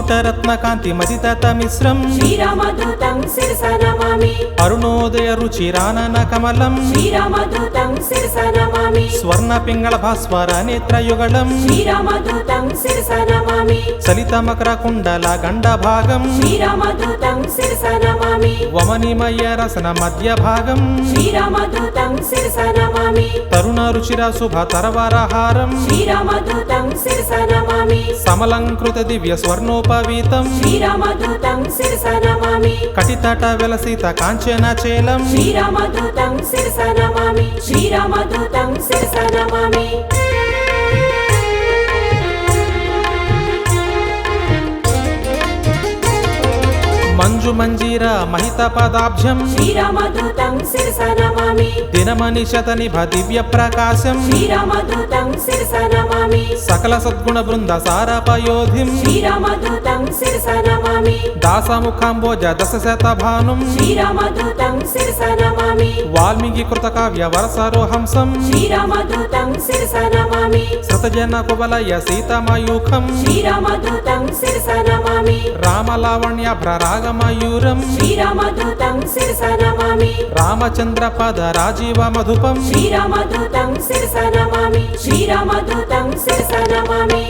స్ఫుటరత్నకాంతి మదితమిశ్రం శ్రీరామదూతం శిరసా నమామి అరుణోదయ రుచిరానన కమలం శ్రీరామదూతం శిరసా నమామి స్వర్ణ పింగళ భాస్వర నేత్రయుగళం శ్రీరామదూతం శిరసా నమామి చలిత మకర కుండల గండ భాగం శ్రీరామదూతం శిరసా నమామి వమనిమయ రసన మధ్య భాగం శ్రీరామదూతం శిరసా నమామి తరుణ రుచిర శుభ తరవరహారం శ్రీరామదూతం శిరసా నమామి సమలంకృత దివ్య స్వర్ణోపవీతం శ్రీరామదూతం శిరసా నమామి కటితట విలసిత కాంచన చేలం శ్రీరామదూతం శిరసా నమామి శ్రీరామదూతం శిరసా నమామి మంజు మంజీర మహిత పదాబ్జం శ్రీరామదూతం శిరసా నమామి దినమనిశత నిభ దివ్య ప్రకాశం శ్రీరామదూతం శిరసా నమామి సకల సద్గుణ బృంద సారపయోధిం శ్రీరామదూతం శిరసా నమామి దాసముఖాంబోజ దశ శతభానుం శ్రీరామదూతం శిరసా నమామి వాల్మీకి కృత కావ్య వరసరోహంసం శ్రీరామదూతం శిరసా నమామి సతజన కువలయ సీతమయూఖం శ్రీరామదూతం శిరసా నమామి రామలావణ్యాభ్ర రాగమయూరం శ్రీరామదూతం శిరసా నమామి రామచంద్ర పద రాజీవ మధుపం శ్రీరామదూతం శిరసా నమామి శ్రీరామదూతం శిరసా నమామి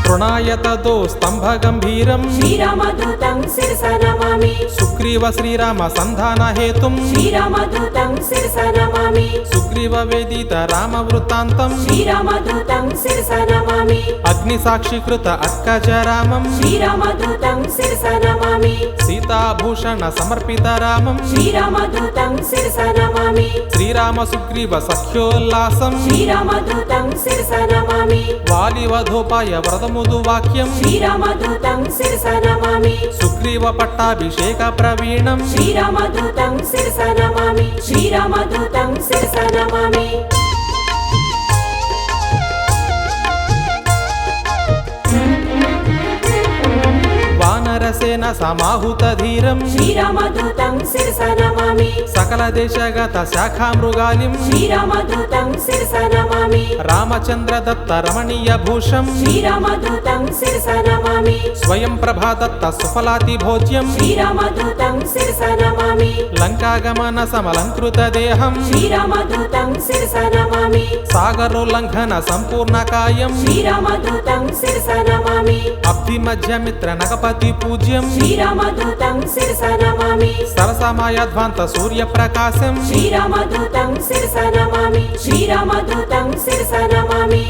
తృణాయతదో స్తంభ గంభీరం శ్రీరామదూతం శిరసా నమామి సుగ్రీవ శ్రీరామ సంధాన హేతుం శ్రీరామదూతం శిరసా నమామి సుగ్రీవ వేదిత రామ వృత్తాంతం శ్రీరామదూతం శిరసా నమామి అగ్ని సాక్షికృత అర్కజ రామం శ్రీరామదూతం శిరసా నమామి సీతాభూషణ సమర్పిత రామం శ్రీరామదూతం శిరసా నమామి శ్రీరామ సుగ్రీవ సఖ్యోల్లాసం శ్రీరామదూతం శిరసా నమామి వాలివధోపాయ వ్రతముదు వాక్యం శ్రీరామదూతం శిరసా నమామి సుగ్రీవ పట్టాభిషేక ప్రవీణం శ్రీరామదూతం శిరసా నమామి శ్రీరామదూతం శిరసా నమామి వానరసేన సమాహుత ధీరం శ్రీరామదూతం శిరసా నమామి సకల దేశగత శాఖా మృగాలిం శ్రీరామదూతం శిరసా నమామి రామచంద్ర దత్త రమణీయ భూషం శ్రీరామదూతం శిరసా నమామి స్వయం ప్రభాదత్త సుఫలాతి భోజ్యం శ్రీరామదూతం శిరసా నమామి లంకాగమన సమలంకృత దేహం శ్రీరామదూతం శిరసా నమామి సాగరోల్లంఘన సంపూర్ణ కాయం శ్రీరామదూతం శిరసా నమామి అబ్ధి మధ్యమిత్ర నగపతి పూజ్యం శ్రీరామదూతం శిరసా నమామి సరసమాయధ్వాంత సూర్య ప్రకాశం శ్రీరామదూతం శిరసా నమామి శ్రీరామదూతం శిరసా నమామి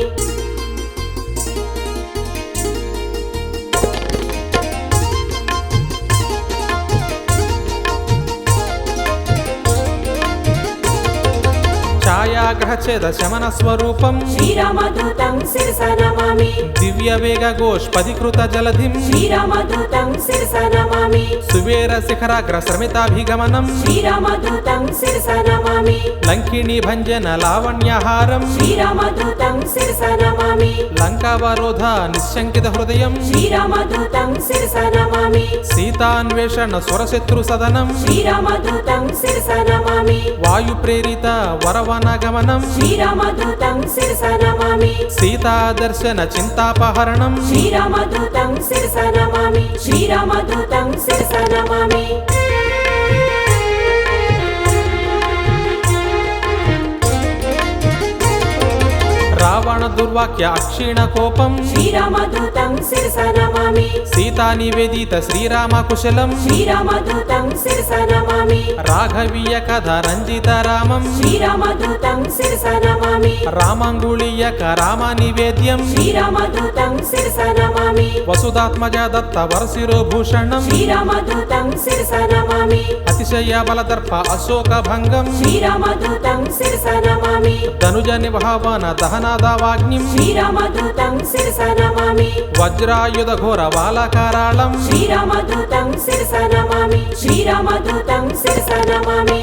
ఛాయాగ్రహఛేద శమన స్వరూపం శ్రీరామదూతం శిరసా నమామి దివ్య వేగ గోష్పదీకృత జలధిం శ్రీరామదూతం శిరసా నమామి సువేర శిఖరాగ్ర శ్రమితాభిగమనం శ్రీరామదూతం శిరసా నమామి లంకిణీ భంజన లావణ్యహారం శ్రీరామదూతం శిరసా నమామి లంకావరోధ నిశంకిత హృదయం శ్రీరామదూతం శిరసా నమామి సీతాన్వేషణ స్వరశత్రు సదనం శ్రీరామదూతం శిరసా నమామి వాయు ప్రేరిత వరవనగమనం శ్రీరామదూతం శిరసా నమామి సీతా దర్శన చింతాపహరణం శ్రీరామదూతం శిరసా నమామి శ్రీరామదూతం శిరసా నమామి రావణ దుర్వాక్య అక్షీణ కోపం శ్రీరామదూతం శిరసా నమామి సీతా నివేదిత శ్రీరామ కుశలం శ్రీరామదూతం శిరసా నమామి రాఘవీయ కథ రంజిత రామం శ్రీరామదూతం శిరసా నమామి రామాంగుళీయక రామ నివేద్యం శ్రీరామదూతం శిరసా నమామి వసుధాత్మజ దత్త వరశిరోభూషణం శ్రీరామదూతం శిరసా నమామి అతిశయ బలదర్ప అశోక భంగం శ్రీరామదూతం శిరసా నమామి ధనుజ నిభావన దహనాదావాగ్నిం శ్రీరామదూతం శిరసా నమామి వజ్రాయుధ ఘోర బాలకారాళం శ్రీరామదూతం శిరసా నమామి శ్రీరామదూతం శిరసా నమామి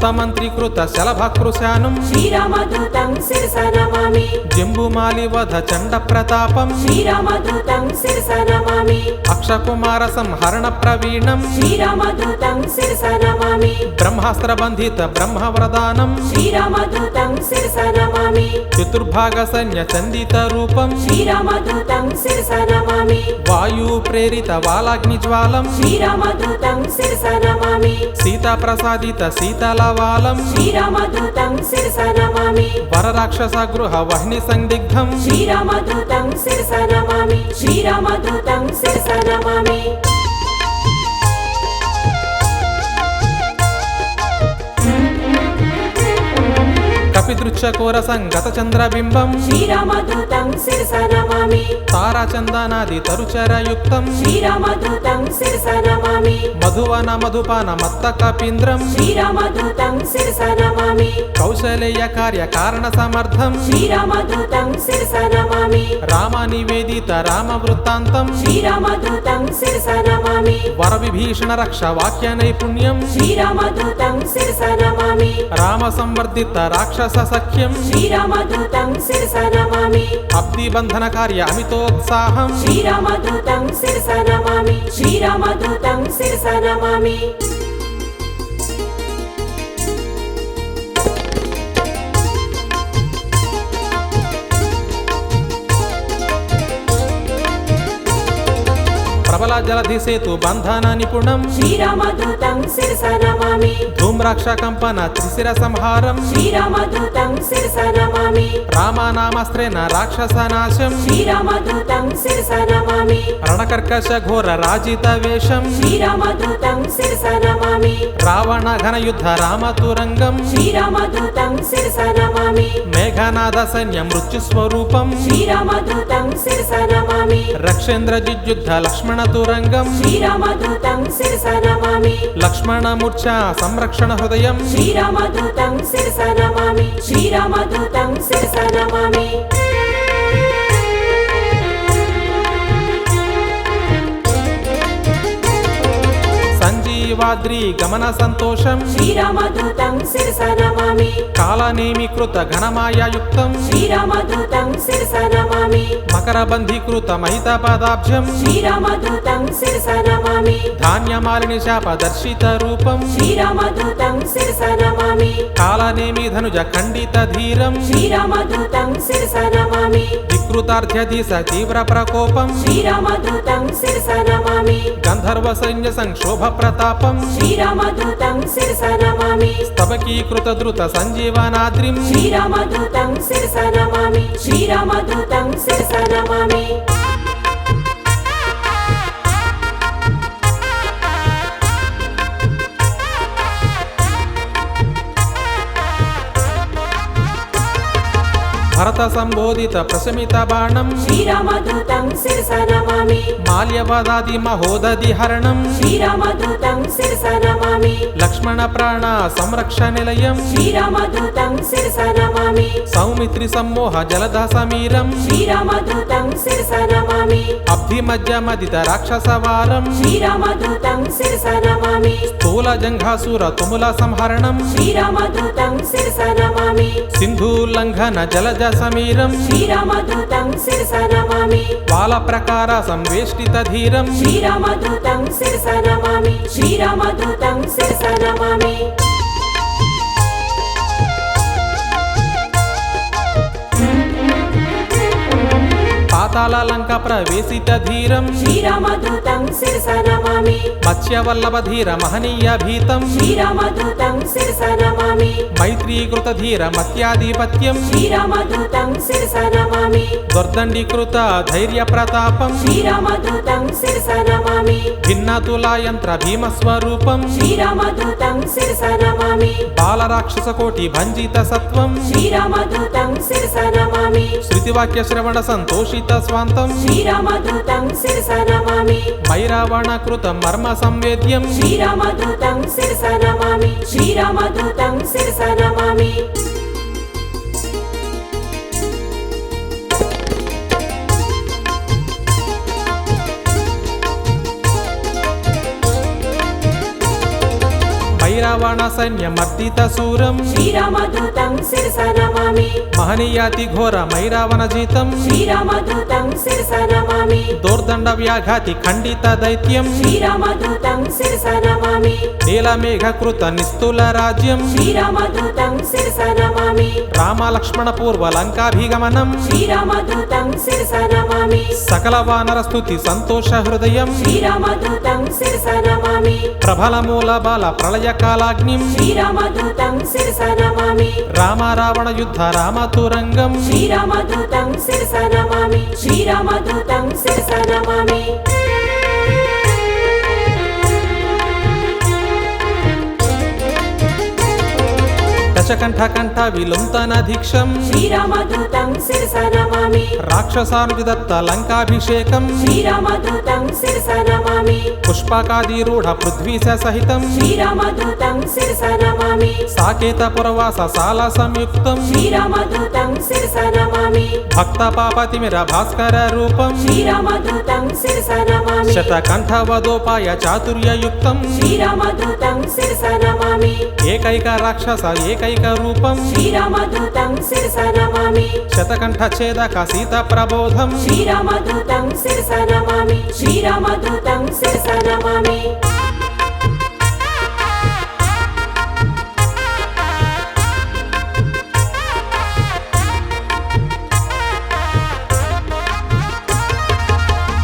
సప్తమంత్రీకృత శలభకృశానం శ్రీరామదూతం శిరసా నమామి జంబుమాలివధ చండ ప్రతాపం శ్రీరామదూతం శిరసా నమామి అక్షకుమార సంహరణ ప్రవీణం శ్రీరామదూతం శిరసా నమామి బ్రహ్మాస్త్ర బంధిత బ్రహ్మవరదానం శ్రీరామదూతం శిరసా నమామి చతుర్భాగ సైన్య చందిత రూపం శ్రీరామదూతం శిరసా నమామి వాయు ప్రేరిత వాలాగ్ని జ్వాలం శ్రీరామదూతం శిరసా నమామి సీతా ప్రసాదిత శీతలవాలం శ్రీరామదూతం శిరసా నమామి వరరాక్షస గృహ వహ్ని సందిగ్ధం శ్రీరామదూతం శిరసా నమామి శ్రీరామదూతం శిరసా నమామి కపిదృచ్చకోర సంగత చంద్రబింబం శ్రీరామదూతం శిరసా నమామి తారాచందనాది తరుచరయుక్తం శ్రీరామదూతం శిరసా నమామి మధువన మధుపాన మత్త కపీంద్రం శ్రీరామదూతం శిరసా నమామి కౌశలేయ కార్య కారణ సమర్థం శ్రీరామదూతం శిరసా నమామి రామ నివేదిత రామ వృత్తాంతం శ్రీరామదూతం శిరసా నమామి వర విభీషణ రక్ష వాక్య నైపుణ్యం శ్రీరామదూతం శిరసా నమామి రామ సంవర్ధిత రాక్షస సఖ్యం శ్రీరామదూతం శిరసా నమామి అబ్ది బంధన కార్య అమితోత్సాహం శ్రీరామదూతం శిరసా నమామి శ్రీరామదూతం శిరసా నమామి ప్రబల జలధి సేతు బంధన నిపుణం శ్రీరామదూతం శిరసా నమామి ధూమ్రాక్ష కంపన త్రిశిర సంహారం శ్రీరామదూతం శిరసా నమామి రామానామాస్త్రేణ రాక్షస నాశం శ్రీరామదూతం శిరసా నమామి రణకర్కశ ఘోర రాజిత వేషం శ్రీరామదూతం శిరసా నమామి రావణ ఘన యుద్ధ రామతురంగం శ్రీరామదూతం శిరసా నమామి మేఘనాద సైన్య మృత్యు స్వరూపం శ్రీరామదూతం శిరసా నమామి రక్షేంద్ర జిజ్యుద్ధ లక్ష్మణ తురంగం శ్రీరామదూతం శిరసా నమామి లక్ష్మణ మూర్ఛ సంరక్షణ హృదయం శ్రీరామదూతం శిరసా నమామి శ్రీరామదూతం శిరసా నమామి సంజీవాద్రి గమన సంతోషం శ్రీరామదూతం శిరసా నమామి కాలనేమీకృత ఘనమాయాయుక్తం శ్రీరామదూతం శిరసా నమామి మకర బంధీకృత మహిత పదాబ్జం శ్రీరామదూతం శిరసా నమామి ధాన్యమాలిని శాప దర్శిత రూపం శ్రీరామదూతం శిరసా నమామి కాలనేమి ధనుజ ఖండిత ధీరం శ్రీరామదూతం శిరసా నమామి వికృతార్థ్యధీశ తీవ్ర ప్రకోపం శ్రీరామదూతం శిరసా నమామి గంధర్వ సైన్య సంక్షోభ ప్రతాపం శ్రీరామదూతం శిరసా నమామి స్తబకీకృత ద్రుత సంజీవనాద్రిం శ్రీరామదూతం శిరసా నమామి శ్రీరామదూతం శిరసా నమామి భరత సంబోధిత ప్రశమిత బాణం శ్రీరామదూతం శిరసా నమామి మాల్యవదాది మహోదధి హరణం శ్రీరామదూతం శిరసా నమామి లక్ష్మణ ప్రాణ సంరక్ష నిలయం శ్రీరామదూతం శిరసా నమామి సౌమిత్రి సమ్మోహ జలధ సమీరం శ్రీరామదూతం శిరసా నమామి అబ్ధిమజ్జ మదిత రాక్షసవారం శ్రీరామదూతం శిరసా నమామి స్థూల జంఘాసుర తుముల సంహరణం శ్రీరామదూతం శిరసా నమామి సింధూల్లంఘన జలజ సమీరం శ్రీరామదూతం శిరసా నమామి బాల ప్రకార సంవేష్టిత ధీరం శ్రీరామదూతం శిరసా నమామి శ్రీరామదూతం శిరసా నమామి పాతాళ లంక ప్రవేశిత ధీరం శ్రీరామదూతం శిరసా నమామి మత్స్యవల్లభ ధీర మహనీయ భీతం శ్రీరామదూతం శిరసా నమామి మైత్రీకృత ధీర మత్యాధిపత్యం శ్రీరామదూతం శిరసా నమామి దుర్దండీకృత ధైర్య ప్రతాపం శ్రీరామదూతం శిరసా నమామి భిన్న తులాయంత్ర భీమస్వరూపం శ్రీరామదూతం శిరసా నమామి బాలరాక్షస కోటి భంజిత సత్వం శ్రీరామదూతం శిరసా నమామి శృతివాక్య శ్రవణ సంతోషిత స్వాంతం శ్రీరామదూతం శిరసా నమామి మైరావణ కృత మర్మ సంవేద్యం శ్రీరామదూతం శిరసా నమామి శ్రీరామదూతం శిరసా నమామి వైరావణ సైన్యమర్దిత శూరం శ్రీరామదూతం శిరస నమామి మహనీయాతి ఘోర మైరావణ జీతం శ్రీరామదూతం శిరస నమామి దోర్దండ వ్యాఘాతి ఖండిత దైత్యం శ్రీరామదూతం శిరస నమామి నీలమేఘకృత నిస్తుల రాజ్యం శ్రీరామదూతం శిరస నమామి రామ లక్ష్మణ పూర్వ లంకాభిగమనం శ్రీరామదూతం శిరస నమామి సకల వానర స్తుతి సంతోష హృదయం శ్రీరామదూతం శిరస నమామి ప్రబల మూల బాల ప్రళయ కాలాగ్నిం శ్రీరామదూతం శిరస నమామి రామ రావణ యుద్ధ రామతురంగం శ్రీరామదూతం శిరస నమామి శ్రీరామదూతం శిరస నమామి దశకంఠ కంఠ విలుంతన దీక్షం శ్రీరామదూతం శిరస నమామి రాక్షసానుదత్త లంకాభిషేకం శ్రీరామదూతం శిరస నమామి పుష్పకాదిరూఢ పృథ్వీశ సహితం శ్రీరామదూతం శిరస నమామి సాకేత పురవాస సాల సంయుక్తం శ్రీరామదూతం శిరస నమామి భక్త పాపతిమిర భాస్కర రూపం శ్రీరామదూతం శిరస నమామి శతకంఠవదోపాయ చాతుర్యయుక్తం శ్రీరామదూతం శిరస నమామి ఏకైక రాక్షస ఏకైక రూపం శ్రీరామదూతం శిరస నమామి శతకంఠ ఛేదక సీత ప్రబోధం శ్రీరామదూతం శిరస నమామి శ్రీరామదూతం శిరస నమామి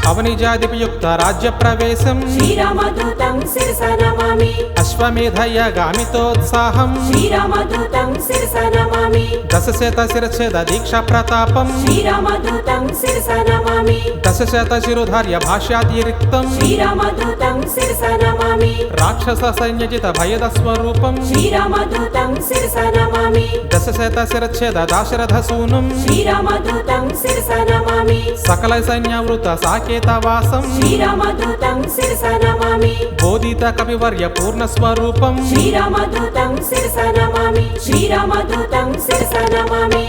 అవనిజాదిపయుక్త రాజ్య ప్రవేశం శ్రీరామదూతం శిరస నమామి అశ్వమేధయ గామితోత్సాహం శ్రీరామదూతం శిరస నమామి దశశత శిరఛేద దీక్ష ప్రతాపం శ్రీరామదూతం శిరస నమామి దశశత శిరోధార్య భాష్యాతిరిక్తం శ్రీరామదూతం శిరస నమామి రాక్షస సైన్యజిత భయద స్వరూపం శ్రీరామదూతం శిరస నమామి దశశత శిరఛేద దాశరథ సూనం శ్రీరామదూతం శిరస నమామి సకల సైన్యావృత సాకేత వాసం శ్రీరామదూతం శిరస నమామి బోధిత కవివర్య పూర్ణ స్వరూపం శ్రీరామదూతం శిరస నమామి శ్రీరామదూతం శిరస నమామి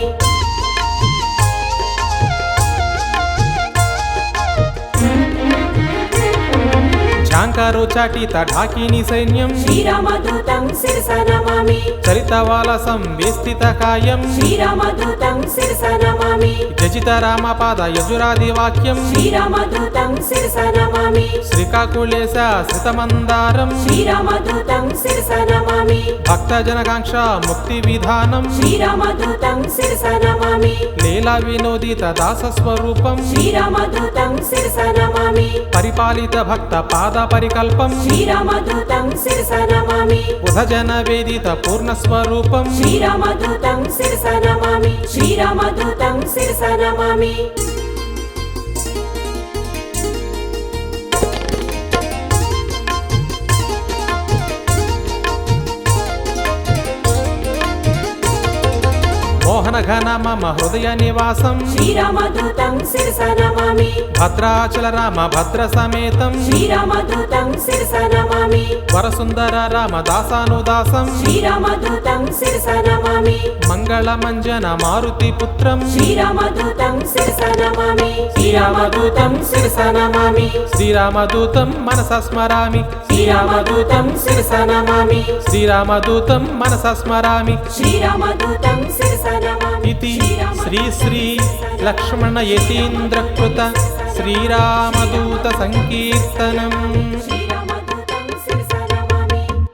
ఝాంకారో చాటిత ఢాకిని సైన్యం శ్రీరామదూతం శిరస నమామి చరితవాలసం వేస్థిత కాయం శ్రీరామదూతం శిరస నమామి జజిత రామపాద యజురాది వాక్యం శ్రీరామదూతం శిరస నమామి శ్రీకాకుళేశ శ్రితమందారం శ్రీరామదూతం శిరస నమామి భక్తజనకాంక్ష ముక్తి విధానం శ్రీరామదూతం శిరస నమామి లీలా వినోదిత దాస స్వరూపం శ్రీరామదూతం శిరస నమామి పరిపాలిత భక్త పాద పరికల్పం శ్రీరామదూతం శిరస నమామి ఉదజన వేదిత పూర్ణ స్వరూపం శ్రీరామదూతం శిరస నమామి శ్రీరామదూతం శిరస నమామి మోహన ఘన మమ హృదయ నివాసం శ్రీరామదూతం శిరస నమామి భద్రాచల రామ భద్ర సమేతం శ్రీరామదూతం శిరస నమామి వరసుందర రామ దాసానుదాసం శ్రీరామదూతం శిరస నమామి మంగళమంజన మారుతి పుత్రం శ్రీరామదూతం శిరస నమామి శ్రీరామదూతం శిరస నమామి శ్రీరామదూతం మనస స్మరామి శ్రీరామదూతం శిరస నమామి శ్రీరామదూతం మనస స్మరామి శ్రీరామదూతం శిరస నమామి इति श्री श्री लक्ष्मण यतीन्द्रकृत श्रीरामदूत संकीर्तनम्।